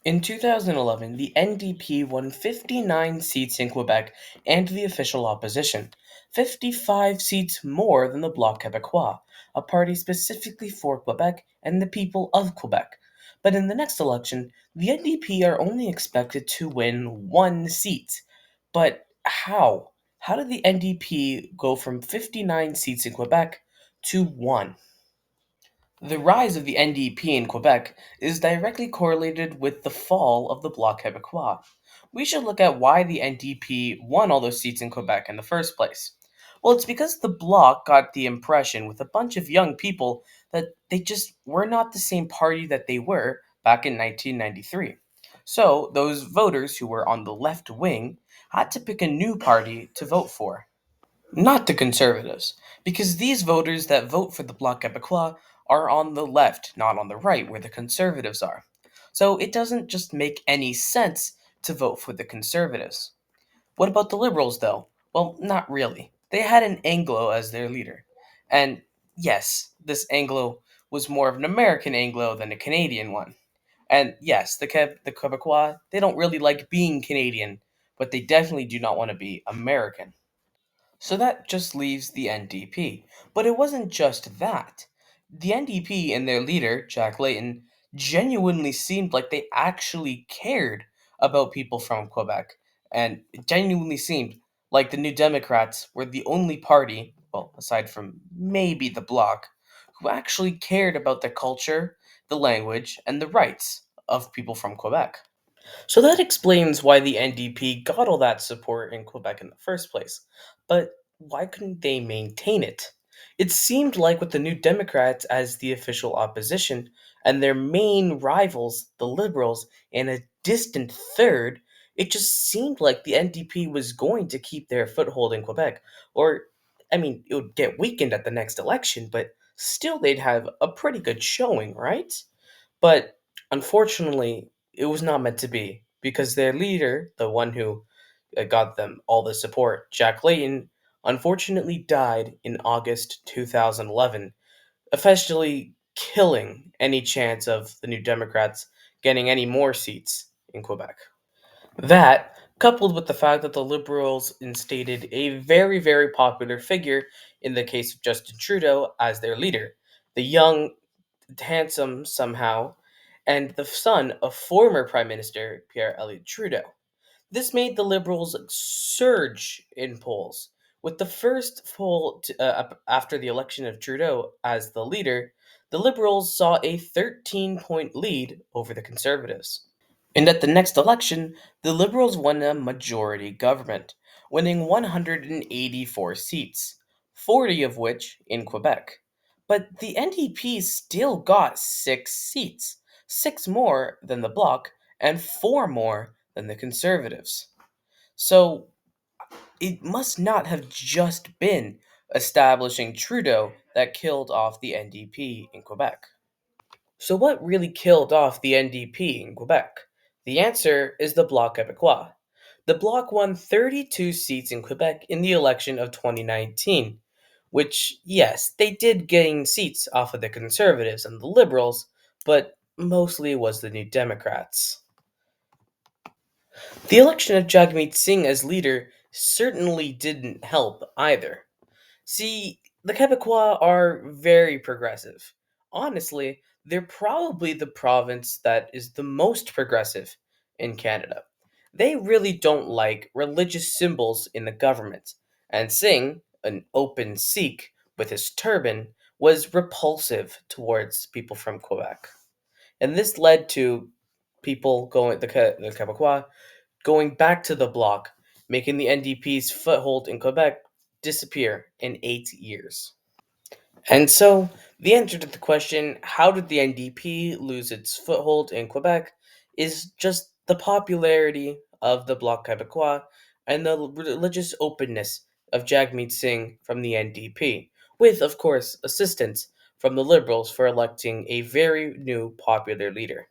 In 2011, the NDP won 59 seats in Quebec and the official opposition, 55 seats more than the Bloc Quebecois, a party specifically for Quebec and the people of Quebec. But in the next election, the NDP are only expected to win one seat. But how? How did the NDP go from 59 seats in Quebec to one? The rise of the NDP in Quebec is directly correlated with the fall of the Bloc Quebecois. We should look at why the NDP won all those seats in Quebec in the first place. Well, it's because the Bloc got the impression with a bunch of young people that they just were not the same party that they were back in 1993. So, those voters who were on the left wing had to pick a new party to vote for. Not the conservatives, because these voters that vote for the Bloc Quebecois are on the left, not on the right, where the conservatives are. So it doesn't just make any sense to vote for the conservatives. What about the liberals, though? Well, not really. They had an Anglo as their leader. And yes, this Anglo was more of an American Anglo than a Canadian one. And yes, the Quebecois, they don't really like being Canadian, but they definitely do not want to be American. So that just leaves the NDP. But it wasn't just that. The NDP and their leader, Jack Layton, genuinely seemed like they actually cared about people from Quebec. And it genuinely seemed like the New Democrats were the only party, well, aside from maybe the Bloc, who actually cared about the culture, the language, and the rights of people from Quebec. So that explains why the NDP got all that support in Quebec in the first place. But why couldn't they maintain it? It seemed like with the New Democrats as the official opposition and their main rivals, the Liberals, in a distant third, it just seemed like the NDP was going to keep their foothold in Quebec. Or, I mean, it would get weakened at the next election, but still they'd have a pretty good showing, right? But unfortunately, it was not meant to be because their leader, the one who got them all the support, Jack Layton, unfortunately died in August 2011, officially killing any chance of the New Democrats getting any more seats in Quebec. That, coupled with the fact that the Liberals instated a very, very popular figure in the case of Justin Trudeau as their leader, the young, handsome somehow, and the son of former Prime Minister Pierre Elliott Trudeau. This made the Liberals surge in polls. With the first after the election of Trudeau as the leader, the Liberals saw a 13-point lead over the Conservatives. And at the next election, the Liberals won a majority government, winning 184 seats, 40 of which in Quebec. But the NDP still got 6 seats, 6 more than the Bloc, and 4 more than the Conservatives. So it must not have just been establishing Trudeau that killed off the NDP in Quebec. So, what really killed off the NDP in Quebec? The answer is the Bloc Quebecois. The Bloc won 32 seats in Quebec in the election of 2019, which, yes, they did gain seats off of the Conservatives and the Liberals, but mostly was the New Democrats. The election of Jagmeet Singh as leader certainly didn't help either. See, the Quebecois are very progressive. Honestly, they're probably the province that is the most progressive in Canada. They really don't like religious symbols in the government, and Singh, an open Sikh with his turban, was repulsive towards people from Quebec. And this led to the Quebecois going back to the bloc, making the NDP's foothold in Quebec disappear in 8 years. And so, the answer to the question, how did the NDP lose its foothold in Quebec, is just the popularity of the Bloc Quebecois and the religious openness of Jagmeet Singh from the NDP, with, of course, assistance from the Liberals for electing a very new popular leader.